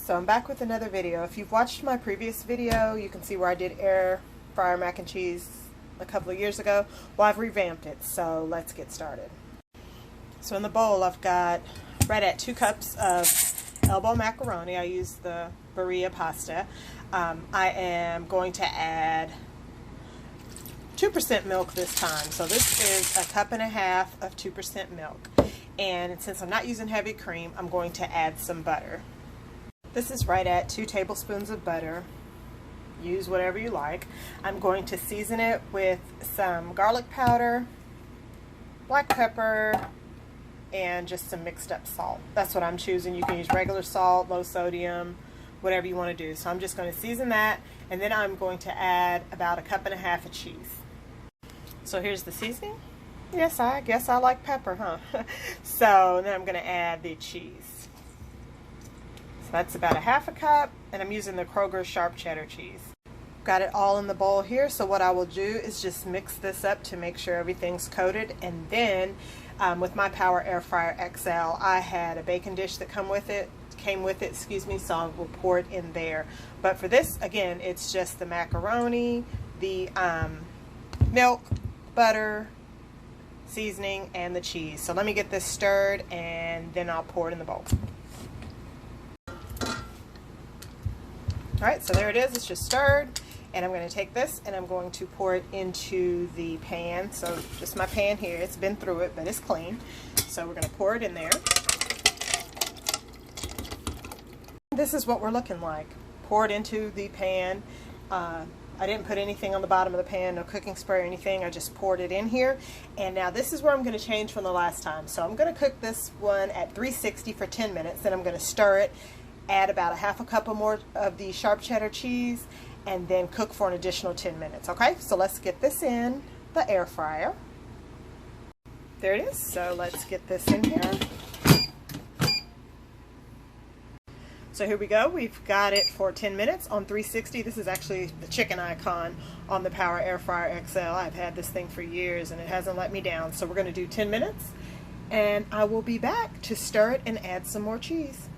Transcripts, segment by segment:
So I'm back with another video. If you've watched my previous video, you can see where I did air fryer mac and cheese a couple of years ago. Well, I've revamped it, so let's get started. So in the bowl, I've got right at 2 cups of Elbow Macaroni. I use the burrata pasta. I am going to add 2% milk this time. So this is 1.5 cups of 2% milk. And since I'm not using heavy cream, I'm going to add some butter. This is right at 2 tablespoons of butter. Use whatever you like. I'm going to season it with some garlic powder, black pepper, and just some mixed up salt. That's what I'm choosing. You can use regular salt, low sodium, whatever you want to do. So I'm just going to season that, and then I'm going to add about 1.5 cups of cheese. So here's the seasoning. Yes, I guess I like pepper, huh? So then I'm going to add the cheese. So that's about 1/2 cup, and I'm using the Kroger sharp cheddar cheese. Got it all in the bowl here, so what I will do is just mix this up to make sure everything's coated, and then with my Power Air Fryer XL, I had a baking dish that came with it, so I will pour it in there. But for this, again, it's just the macaroni, the milk, butter, seasoning, and the cheese. So let me get this stirred, and then I'll pour it in the bowl. Alright, so there it is. It's just stirred, and I'm going to take this and I'm going to pour it into the pan. So just my pan here, it's been through it, but it's clean. So we're going to pour it in there. This is what we're looking like. Pour it into the pan. I didn't put anything on the bottom of the pan, no cooking spray or anything. I just poured it in here. And now this is where I'm going to change from the last time. So I'm going to cook this one at 360 for 10 minutes. Then I'm going to stir it, add about 1/2 cup or more of the sharp cheddar cheese, and then cook for an additional 10 minutes. Okay, so let's get this in the air fryer. There it is. So let's get this in here. So here we go. We've got it for 10 minutes on 360. This is actually the chicken icon on the Power Air Fryer XL. I've had this thing for years and it hasn't let me down. So we're going to do 10 minutes and I will be back to stir it and add some more cheese.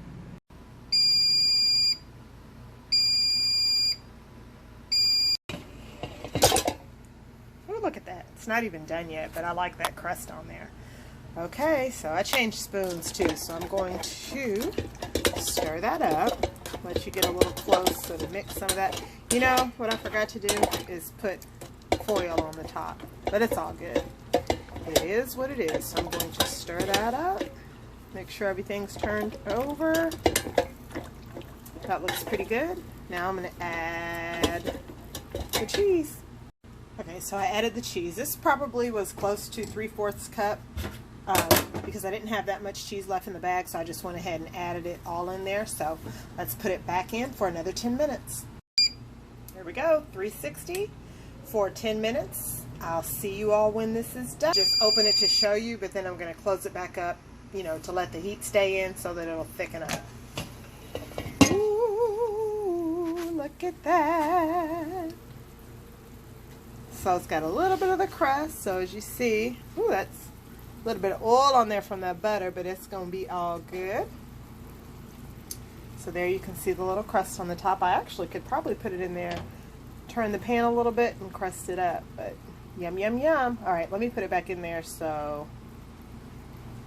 Oh, look at that. It's not even done yet, but I like that crust on there. Okay, so I changed spoons too, so I'm going to stir that up, let you get a little close so to mix some of that. You know, what I forgot to do is put foil on the top, but it's all good. It is what it is. So I'm going to stir that up, make sure everything's turned over. That looks pretty good. Now I'm going to add the cheese. Okay, so I added the cheese. This probably was close to 3/4 cup. Because I didn't have that much cheese left in the bag, so I just went ahead and added it all in there. So let's put it back in for another 10 minutes. Here we go, 360 for 10 minutes. I'll see you all when this is done. Just open it to show you, but then I'm going to close it back up, you know, to let the heat stay in so that it'll thicken up. Ooh, look at that. So it's got a little bit of the crust, so as you see, ooh, that's a little bit of oil on there from that butter, but it's going to be all good. So there you can see the little crust on the top. I actually could probably put it in there, turn the pan a little bit and crust it up, but yum, yum, yum. All right, let me put it back in there so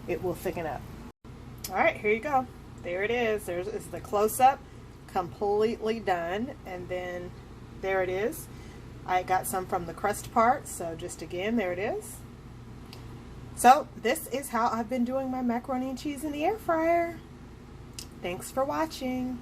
it will thicken up. All right, here you go. There it is. There's the close-up, completely done. And then there it is. I got some from the crust part, so just again, there it is. So this is how I've been doing my macaroni and cheese in the air fryer. Thanks for watching.